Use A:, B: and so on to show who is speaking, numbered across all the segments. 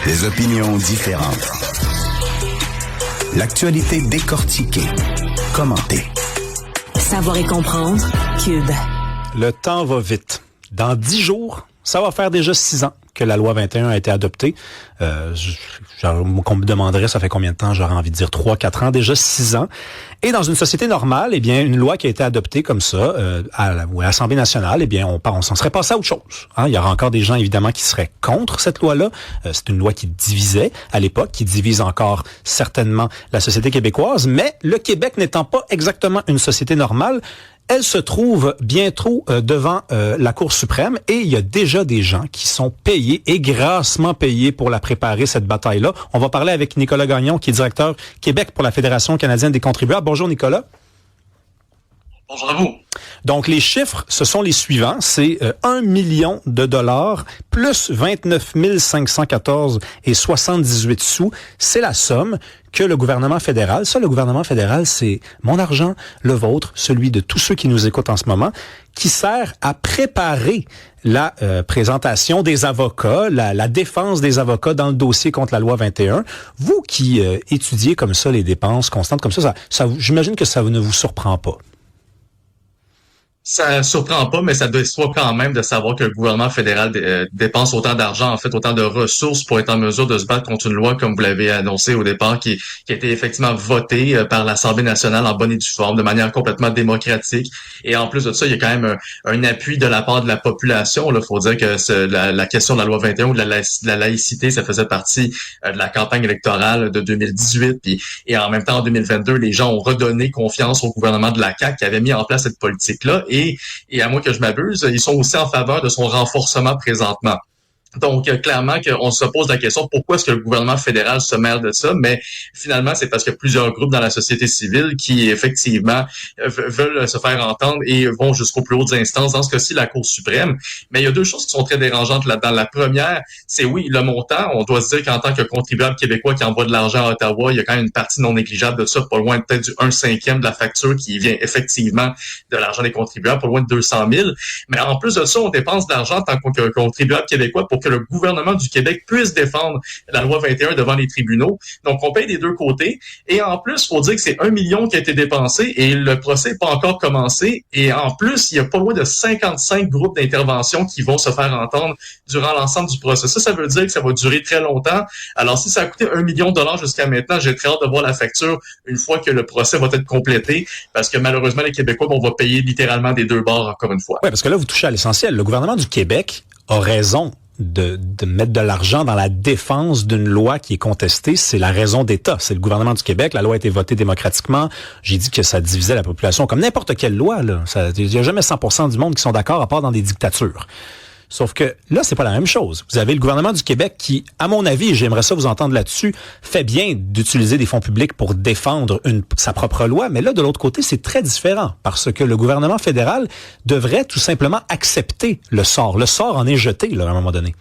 A: Des opinions différentes. L'actualité décortiquée, commentée.
B: Savoir et comprendre. Cube.
C: Le temps va vite. Dans 10 jours, ça va faire déjà 6 ans que la loi 21 a été adoptée. Qu'on me demanderait, ça fait combien de temps? J'aurais envie de dire 3-4 ans, déjà 6 ans. Et dans une société normale, eh bien, une loi qui a été adoptée comme ça à l'Assemblée nationale, eh bien, on s'en serait passé à autre chose. Hein? Il y aura encore des gens, évidemment, qui seraient contre cette loi-là. C'est une loi qui divisait à l'époque, qui divise encore certainement la société québécoise. Mais le Québec n'étant pas exactement une société normale, elle se trouve bientôt devant la Cour suprême et il y a déjà des gens qui sont payés et grassement payés pour la préparer, cette bataille-là. On va parler avec Nicolas Gagnon, qui est directeur Québec pour la Fédération canadienne des contribuables. Bonjour Nicolas.
D: Bonjour à vous.
C: Donc, les chiffres, ce sont les suivants. C'est 1 million de dollars plus 29 514 et 78 sous. C'est la somme que le gouvernement fédéral, le gouvernement fédéral, c'est mon argent, le vôtre, celui de tous ceux qui nous écoutent en ce moment, qui sert à préparer la présentation des avocats, la défense des avocats dans le dossier contre la loi 21. Vous qui étudiez comme ça les dépenses constantes comme ça, j'imagine que ça ne vous surprend pas.
D: Ça surprend pas, mais ça déçoit quand même de savoir que le gouvernement fédéral dépense autant d'argent, en fait, autant de ressources pour être en mesure de se battre contre une loi, comme vous l'avez annoncé au départ, qui a été effectivement votée par l'Assemblée nationale en bonne et due forme, de manière complètement démocratique. Et en plus de ça, il y a quand même un appui de la part de la population. Il faut dire que la question de la loi 21 ou de la laïcité, ça faisait partie de la campagne électorale de 2018. Et en même temps, en 2022, les gens ont redonné confiance au gouvernement de la CAQ qui avait mis en place cette politique-là. Et à moins que je m'abuse, ils sont aussi en faveur de son renforcement présentement. Donc, clairement qu'on se pose la question, pourquoi est-ce que le gouvernement fédéral se mêle de ça? Mais finalement, c'est parce qu'il y a plusieurs groupes dans la société civile qui, effectivement, veulent se faire entendre et vont jusqu'aux plus hautes instances, dans ce cas-ci, la Cour suprême. Mais il y a deux choses qui sont très dérangeantes là-dedans. La première, c'est oui, le montant. On doit se dire qu'en tant que contribuable québécois qui envoie de l'argent à Ottawa, il y a quand même une partie non négligeable de ça, pas loin peut-être du 1/5 de la facture qui vient effectivement de l'argent des contribuables, pas loin de 200 000. Mais en plus de ça, on dépense de l'argent en tant que contribuable québécois pour que le gouvernement du Québec puisse défendre la loi 21 devant les tribunaux. Donc, on paye des deux côtés. Et en plus, il faut dire que c'est 1 million qui a été dépensé et le procès n'est pas encore commencé. Et en plus, il y a pas loin de 55 groupes d'intervention qui vont se faire entendre durant l'ensemble du processus. Ça veut dire que ça va durer très longtemps. Alors, si ça a coûté 1 million de dollars jusqu'à maintenant, j'ai très hâte de voir la facture une fois que le procès va être complété parce que malheureusement, les Québécois vont payer littéralement des deux bords encore une fois.
C: Oui, parce que là, vous touchez à l'essentiel. Le gouvernement du Québec a raison de mettre de l'argent dans la défense d'une loi qui est contestée. C'est la raison d'État. C'est le gouvernement du Québec. La loi a été votée démocratiquement. J'ai dit que ça divisait la population comme n'importe quelle loi, là. Il n'y a jamais 100% du monde qui sont d'accord, à part dans des dictatures. Sauf que là, c'est pas la même chose. Vous avez le gouvernement du Québec qui, à mon avis, et j'aimerais ça vous entendre là-dessus, fait bien d'utiliser des fonds publics pour défendre sa propre loi. Mais là, de l'autre côté, c'est très différent parce que le gouvernement fédéral devrait tout simplement accepter le sort. Le sort en est jeté, là, à un moment donné.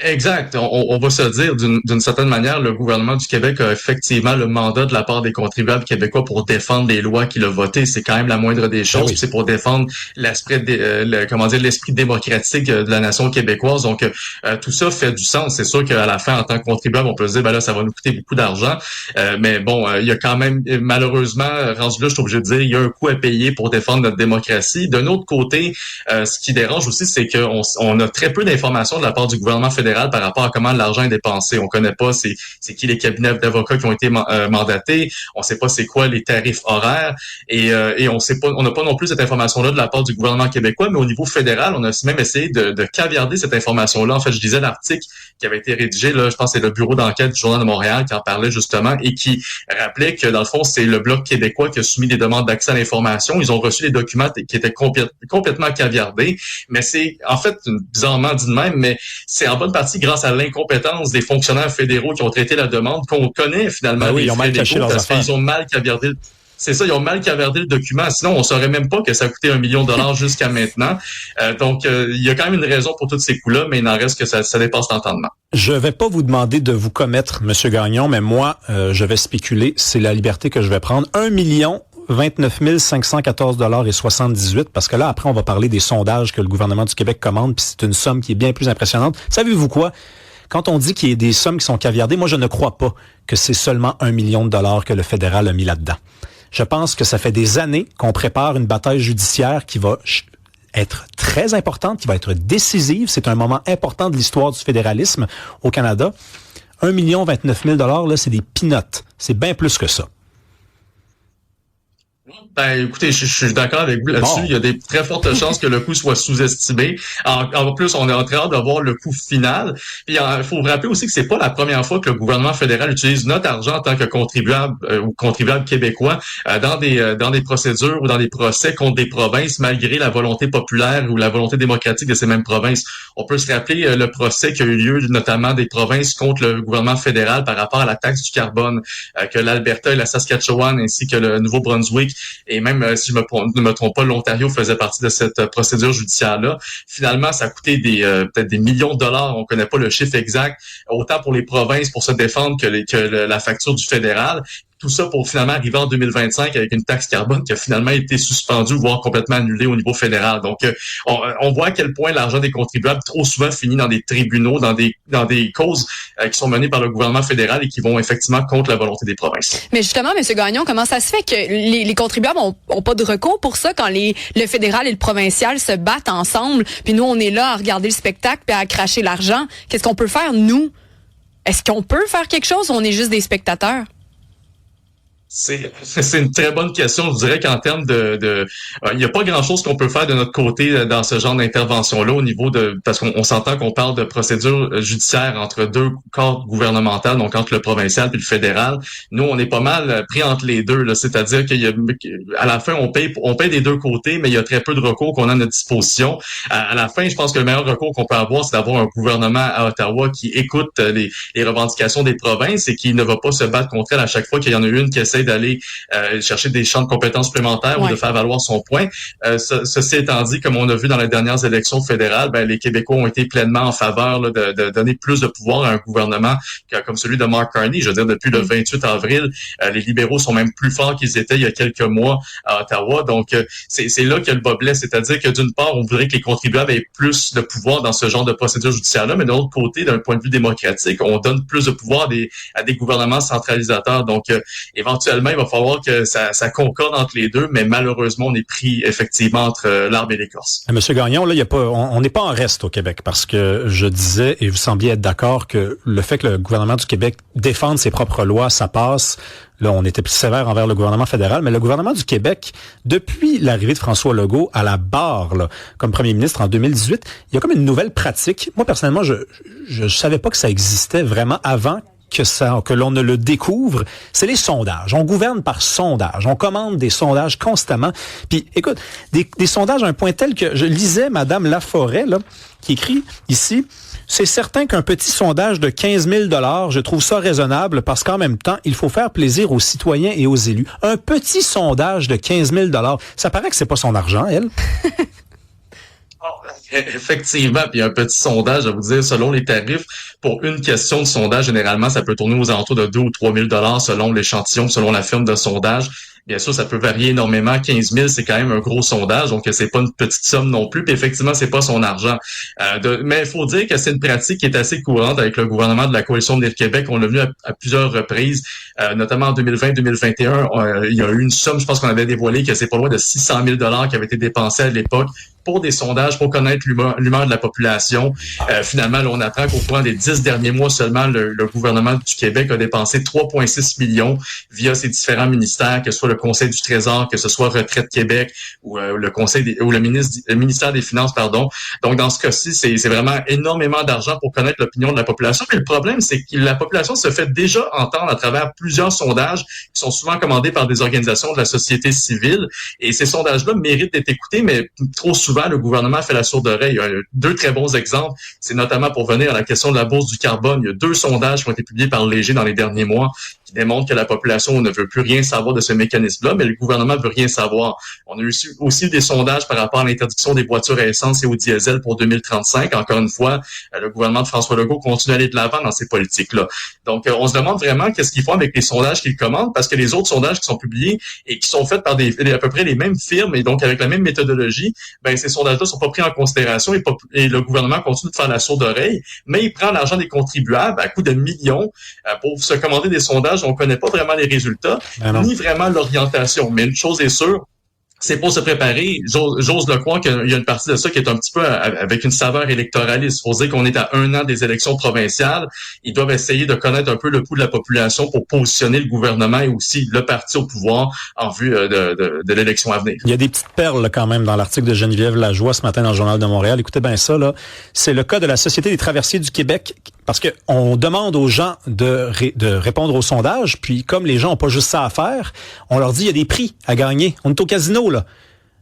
D: Exact. On va se dire d'une certaine manière, le gouvernement du Québec a effectivement le mandat de la part des contribuables québécois pour défendre les lois qu'il a votées. C'est quand même la moindre des choses. Oui. C'est pour défendre l'esprit démocratique de la nation québécoise. Donc, tout ça fait du sens. C'est sûr qu'à la fin, en tant que contribuable, on peut se dire, ben là, ça va nous coûter beaucoup d'argent. Mais bon, il y a quand même, malheureusement, rendu là, je suis obligé de dire, il y a un coût à payer pour défendre notre démocratie. D'un autre côté, ce qui dérange aussi, c'est qu'on a très peu d'informations de la part du gouvernement fédéral par rapport à comment l'argent est dépensé. On connaît pas c'est qui les cabinets d'avocats qui ont été mandatés. On sait pas c'est quoi les tarifs horaires et on n'a pas non plus cette information-là de la part du gouvernement québécois, mais au niveau fédéral, on a même essayé de caviarder cette information-là. En fait, je lisais l'article qui avait été rédigé, là, je pense que c'est le bureau d'enquête du Journal de Montréal qui en parlait justement et qui rappelait que dans le fond, c'est le Bloc québécois qui a soumis des demandes d'accès à l'information. Ils ont reçu les documents qui étaient complètement caviardés, mais c'est en fait bizarrement dit de même, mais c'est en bonne partie grâce à l'incompétence des fonctionnaires fédéraux qui ont traité la demande qu'on connaît finalement.
C: Ben oui, ils ont mal caché leurs affaires.
D: Ils ont mal caviardé. C'est ça, ils ont mal caviardé le document. Sinon, on saurait même pas que ça a coûté 1 million de dollars jusqu'à maintenant. Donc, il y a quand même une raison pour tous ces coûts-là, mais il en reste que ça dépasse l'entendement.
C: Je vais pas vous demander de vous commettre, Monsieur Gagnon, mais moi, je vais spéculer. C'est la liberté que je vais prendre. 1 million 29 514 $ et 78, parce que là, après, on va parler des sondages que le gouvernement du Québec commande, puis c'est une somme qui est bien plus impressionnante. Savez-vous quoi? quand on dit qu'il y a des sommes qui sont caviardées, moi, je ne crois pas que c'est seulement $1 million que le fédéral a mis là-dedans. Je pense que ça fait des années qu'on prépare une bataille judiciaire qui va être très importante, qui va être décisive. C'est un moment important de l'histoire du fédéralisme au Canada. 1,29 million, là, c'est des peanuts. C'est bien plus que ça.
D: Ben, écoutez, je suis d'accord avec vous là-dessus.
C: Bon.
D: Il y a des très fortes chances que le coût soit sous-estimé. En plus, on est en train de voir le coût final. Puis, il faut vous rappeler aussi que c'est pas la première fois que le gouvernement fédéral utilise notre argent en tant que contribuable ou contribuable québécois dans des procédures ou dans des procès contre des provinces, malgré la volonté populaire ou la volonté démocratique de ces mêmes provinces. On peut se rappeler le procès qui a eu lieu, notamment des provinces contre le gouvernement fédéral par rapport à la taxe du carbone que l'Alberta et la Saskatchewan ainsi que le Nouveau-Brunswick et même, si je ne me trompe pas, l'Ontario faisait partie de cette procédure judiciaire-là. Finalement, ça a coûté peut-être des millions de dollars, on connaît pas le chiffre exact, autant pour les provinces pour se défendre que la facture du fédéral. Tout ça pour finalement arriver en 2025 avec une taxe carbone qui a finalement été suspendue, voire complètement annulée au niveau fédéral. Donc, on voit à quel point l'argent des contribuables trop souvent finit dans des tribunaux, dans des causes qui sont menées par le gouvernement fédéral et qui vont effectivement contre la volonté des provinces.
E: Mais justement, M. Gagnon, comment ça se fait que les contribuables ont pas de recours pour ça quand le fédéral et le provincial se battent ensemble, puis nous, on est là à regarder le spectacle puis à cracher l'argent? Qu'est-ce qu'on peut faire, nous? Est-ce qu'on peut faire quelque chose ou on est juste des spectateurs?
D: C'est une très bonne question. Je dirais qu'en termes il n'y a pas grand-chose qu'on peut faire de notre côté dans ce genre d'intervention-là au niveau parce qu'on s'entend qu'on parle de procédures judiciaires entre deux corps gouvernementaux, donc entre le provincial puis le fédéral. Nous, on est pas mal pris entre les deux, là. C'est-à-dire qu'à la fin, on paye des deux côtés, mais il y a très peu de recours qu'on a à notre disposition. À la fin, je pense que le meilleur recours qu'on peut avoir, c'est d'avoir un gouvernement à Ottawa qui écoute les revendications des provinces et qui ne va pas se battre contre elles à chaque fois qu'il y en a une qui essaie d'aller chercher des champs de compétences supplémentaires ou de faire valoir son point. Ceci étant dit, comme on a vu dans les dernières élections fédérales, les Québécois ont été pleinement en faveur là, de donner plus de pouvoir à un gouvernement comme celui de Mark Carney. Je veux dire, depuis le 28 avril, les libéraux sont même plus forts qu'ils étaient il y a quelques mois à Ottawa. Donc, c'est là que le bas blesse. C'est-à-dire que d'une part, on voudrait que les contribuables aient plus de pouvoir dans ce genre de procédure judiciaire-là, mais de l'autre côté, d'un point de vue démocratique, on donne plus de pouvoir à des gouvernements centralisateurs. Donc, éventuellement, il va falloir que ça concorde entre les deux, mais malheureusement, on est pris effectivement entre l'arbre et l'écorce.
C: Monsieur Gagnon, là, on n'est pas en reste au Québec parce que je disais, et vous sembliez être d'accord, que le fait que le gouvernement du Québec défende ses propres lois, ça passe. Là, on était plus sévère envers le gouvernement fédéral, mais le gouvernement du Québec, depuis l'arrivée de François Legault à la barre, là, comme premier ministre en 2018, il y a comme une nouvelle pratique. Moi, personnellement, je savais pas que ça existait vraiment avant que l'on ne le découvre, c'est les sondages. On gouverne par sondage. On commande des sondages constamment. Puis, écoute, des sondages à un point tel que je lisais Madame Laforêt, là, qui écrit ici, c'est certain qu'un petit sondage de 15 000 $, je trouve ça raisonnable parce qu'en même temps, il faut faire plaisir aux citoyens et aux élus. Un petit sondage de 15 000 $, ça paraît que c'est pas son argent, elle.
D: Effectivement, puis un petit sondage, je vais vous dire, selon les tarifs, pour une question de sondage, généralement, ça peut tourner aux alentours de 2 ou 3 000 $ selon l'échantillon, selon la firme de sondage. Bien sûr, ça peut varier énormément. 15 000, c'est quand même un gros sondage, donc c'est pas une petite somme non plus. Puis effectivement, c'est pas son argent. Mais il faut dire que c'est une pratique qui est assez courante avec le gouvernement de la Coalition Avenir Québec. On l'a vu à plusieurs reprises, notamment en 2020-2021. Il y a eu une somme, je pense qu'on avait dévoilé que c'est pas loin de 600 000 $ qui avaient été dépensés à l'époque pour des sondages, pour connaître l'humeur de la population. Finalement, là, on apprend qu'au cours des 10 derniers mois seulement, le gouvernement du Québec a dépensé 3,6 millions via ses différents ministères, que ce soit le Conseil du Trésor, que ce soit Retraite Québec ou le ministère des Finances, pardon. Donc, dans ce cas-ci, c'est vraiment énormément d'argent pour connaître l'opinion de la population. Mais le problème, c'est que la population se fait déjà entendre à travers plusieurs sondages qui sont souvent commandés par des organisations de la société civile. Et ces sondages-là méritent d'être écoutés, mais trop souvent, le gouvernement fait la sourde oreille. Il y a deux très bons exemples. C'est notamment pour venir à la question de la bourse du carbone. Il y a 2 sondages qui ont été publiés par Léger dans les derniers mois qui démontrent que la population ne veut plus rien savoir de ce mécanisme-là, mais le gouvernement veut rien savoir. On a eu aussi des sondages par rapport à l'interdiction des voitures à essence et au diesel pour 2035. Encore une fois, le gouvernement de François Legault continue d'aller de l'avant dans ces politiques-là. Donc, on se demande vraiment qu'est-ce qu'ils font avec les sondages qu'ils commandent, parce que les autres sondages qui sont publiés et qui sont faits par à peu près les mêmes firmes et donc avec la même méthodologie, ben ces sondages-là sont pas pris en considération et le gouvernement continue de faire la sourde oreille, mais il prend l'argent des contribuables à coût de millions pour se commander des sondages. On connaît pas vraiment les résultats, ni vraiment l'orientation. Mais une chose est sûre, c'est pour se préparer. J'ose le croire qu'il y a une partie de ça qui est un petit peu avec une saveur électoraliste. Il faut dire qu'on est à 1 an des élections provinciales. Ils doivent essayer de connaître un peu le pouls de la population pour positionner le gouvernement et aussi le parti au pouvoir en vue de l'élection à venir.
C: Il y a des petites perles là, quand même dans l'article de Geneviève Lajoie ce matin dans le Journal de Montréal. Écoutez bien ça, là. C'est le cas de la Société des traversiers du Québec, parce que on demande aux gens de répondre au sondage, puis comme les gens ont pas juste ça à faire, on leur dit il y a des prix à gagner. On est au casino, là.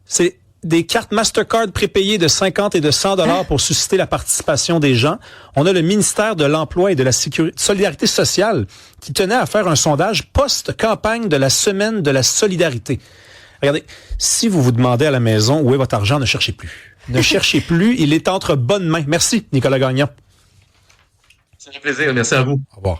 C: C'est des cartes Mastercard prépayées de 50 et de 100 $ pour susciter la participation des gens. On a le ministère de l'Emploi et de la Solidarité sociale qui tenait à faire un sondage post-campagne de la Semaine de la solidarité. Regardez, si vous vous demandez à la maison où est votre argent, ne cherchez plus. Ne cherchez plus, il est entre bonnes mains. Merci, Nicolas Gagnon.
D: C'est un plaisir, merci à vous.
C: Au revoir.